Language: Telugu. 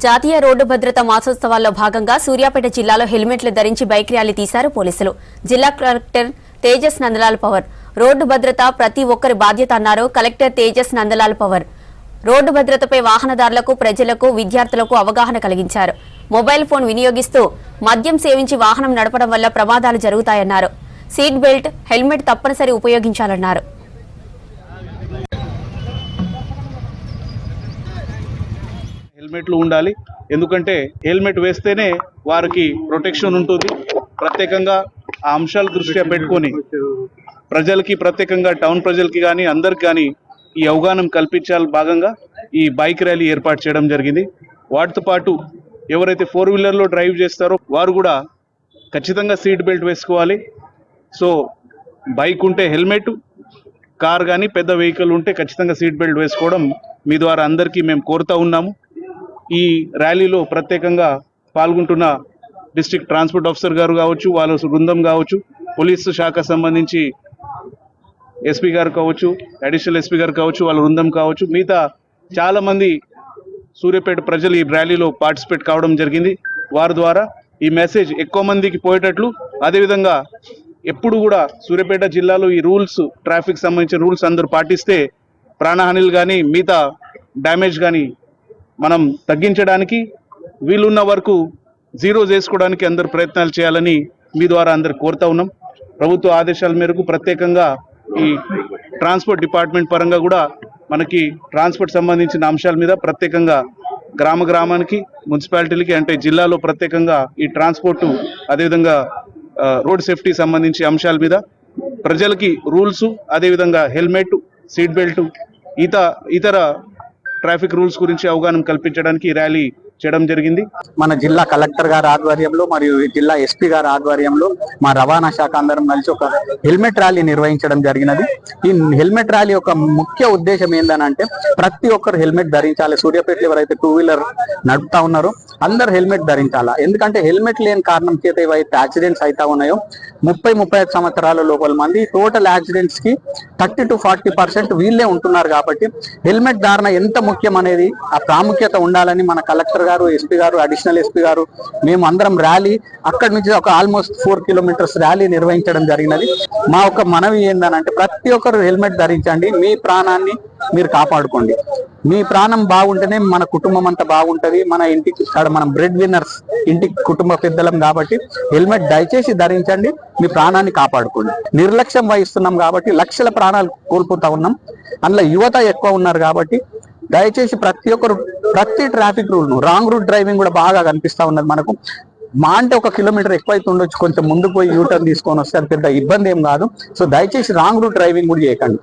జాతీయ రోడ్డు భద్రత మాసోత్సవాల్లో భాగంగా సూర్యాపేట జిల్లాలో హెల్మెట్లు ధరించి బైక్ ర్యాలీ తీశారు పోలీసులు. జిల్లా కలెక్టర్ తేజస్ నందలాల్ పవర్ రోడ్డు భద్రత ప్రతి ఒక్కరి బాధ్యత అన్నారు కలెక్టర్ తేజస్ నందలాల్ పవర్. రోడ్డు భద్రతపై వాహనదారులకు, ప్రజలకు, విద్యార్థులకు అవగాహన కలిగించారు. మొబైల్ ఫోన్ వినియోగిస్తూ మద్యం సేవించి వాహనం నడపడం వల్ల ప్రమాదాలు జరుగుతాయన్నారు. సీట్ బెల్ట్, హెల్మెట్ తప్పనిసరి ఉపయోగించాలన్నారు. హెల్మెట్లు ఉండాలి. ఎందుకంటే హెల్మెట్ వేస్తేనే వారికి ప్రొటెక్షన్ ఉంటుంది. ప్రత్యేకంగా ఆ అంశాలు దృష్ట్యా పెట్టుకొని ప్రజలకి, ప్రత్యేకంగా టౌన్ ప్రజలకి కానీ అందరికి కానీ ఈ అవగాహన కల్పించాలి భాగంగా ఈ బైక్ ర్యాలీ ఏర్పాటు చేయడం జరిగింది. వాటితో పాటు ఎవరైతే 4-వీలర్లో డ్రైవ్ చేస్తారో వారు కూడా ఖచ్చితంగా సీట్ బెల్ట్ వేసుకోవాలి. సో బైక్ ఉంటే హెల్మెట్, కార్ కానీ పెద్ద వెహికల్ ఉంటే ఖచ్చితంగా సీట్ బెల్ట్ వేసుకోవడం మీ ద్వారా అందరికీ మేము కోరుతూ ఉన్నాము. ఈ ర్యాలీలో ప్రత్యేకంగా పాల్గొంటున్న డిస్ట్రిక్ట్ ట్రాన్స్పోర్ట్ ఆఫీసర్ గారు కావచ్చు, వాళ్ళ బృందం కావచ్చు, పోలీసు శాఖ సంబంధించి ఎస్పీ గారు కావచ్చు, అడిషనల్ ఎస్పీ గారు కావచ్చు, వాళ్ళ బృందం కావచ్చు, మిగతా చాలామంది సూర్యాపేట ప్రజలు ఈ ర్యాలీలో పార్టిసిపేట్ కావడం జరిగింది. వారి ద్వారా ఈ మెసేజ్ ఎక్కువ మందికి పోయేటట్లు, అదేవిధంగా ఎప్పుడు కూడా సూర్యాపేట జిల్లాలో ఈ రూల్స్, ట్రాఫిక్ సంబంధించిన రూల్స్ అందరూ పాటిస్తే ప్రాణహానిలు కానీ మిగతా డ్యామేజ్ కానీ మనం తగ్గించడానికి, వీలున్న వరకు జీరో చేసుకోవడానికి అందరు ప్రయత్నాలు చేయాలని మీ ద్వారా అందరు కోరుతా ఉన్నాం. ప్రభుత్వ ఆదేశాల మేరకు ప్రత్యేకంగా ఈ ట్రాన్స్పోర్ట్ డిపార్ట్మెంట్ పరంగా కూడా మనకి ట్రాన్స్పోర్ట్ సంబంధించిన అంశాల మీద ప్రత్యేకంగా గ్రామానికి, మున్సిపాలిటీలకి, అంటే జిల్లాలో ప్రత్యేకంగా ఈ ట్రాన్స్పోర్టు, అదేవిధంగా రోడ్ సేఫ్టీ సంబంధించి అంశాల మీద ప్రజలకి రూల్స్, అదేవిధంగా హెల్మెట్, సీట్ బెల్ట్, ఇతర ట్రాఫిక్ రూల్స్ గురించి అవగాహన కల్పించడానికి ర్యాలీ చేయడం జరిగింది. మన జిల్లా కలెక్టర్ గారి ఆధ్వర్యంలో మరియు జిల్లా ఎస్పీ గారి ఆధ్వర్యంలో మా రవాణా శాఖ అందరం కలిసి ఒక హెల్మెట్ ర్యాలీ నిర్వహించడం జరిగినది. ఈ హెల్మెట్ ర్యాలీ యొక్క ముఖ్య ఉద్దేశం ఏంటంటే ప్రతి ఒక్కరు హెల్మెట్ ధరించాలి. సూర్యాపేటలో ఎవరైతే 2-వీలర్ నడుపుతా ఉన్నారో అందరు హెల్మెట్ ధరించాలా. ఎందుకంటే హెల్మెట్ లేని కారణం చేత ఏవైతే యాక్సిడెంట్స్ అవుతా ఉన్నాయో 30-35 సంవత్సరాల లోపల మంది టోటల్ యాక్సిడెంట్స్ కి 30 to 40% వీళ్ళే ఉంటున్నారు. కాబట్టి హెల్మెట్ ధారణ ఎంత ముఖ్యం అనేది ఆ ప్రాముఖ్యత ఉండాలని మన కలెక్టర్ గారు, ఎస్పీ గారు, అడిషనల్ ఎస్పీ గారు, మేము అందరం ర్యాలీ అక్కడి నుంచి ఒక ఆల్మోస్ట్ 4 kilometers ర్యాలీ నిర్వహించడం జరిగినది. మా ఒక మనవి ఏందనంటే ప్రతి ఒక్కరు హెల్మెట్ ధరించండి. మీ ప్రాణాన్ని మీరు కాపాడుకోండి. మీ ప్రాణం బాగుంటేనే మన కుటుంబం అంతా బాగుంటది. మన ఇంటికి మనం బ్రెడ్ విన్నర్స్, ఇంటికి కుటుంబ పెద్దలం కాబట్టి హెల్మెట్ దయచేసి ధరించండి. మీ ప్రాణాన్ని కాపాడుకోండి. నిర్లక్ష్యం వహిస్తున్నాం కాబట్టి లక్షల ప్రాణాలు కోల్పోతా ఉన్నాం. అందులో యువత ఎక్కువ ఉన్నారు కాబట్టి దయచేసి ప్రతి ఒక్కరు ప్రతి ట్రాఫిక్ రూల్ ను, రాంగ్ రూట్ డ్రైవింగ్ కూడా బాగా కనిపిస్తా ఉన్నది మనకు. మా అంటే 1 kilometer ఎక్కువైతే ఉండొచ్చు, కొంచెం ముందుకు పోయి యూటర్న్ తీసుకొని వస్తే అది పెద్ద ఇబ్బంది ఏం కాదు. సో దయచేసి రాంగ్ రూట్ డ్రైవింగ్ కూడా చేయకండి.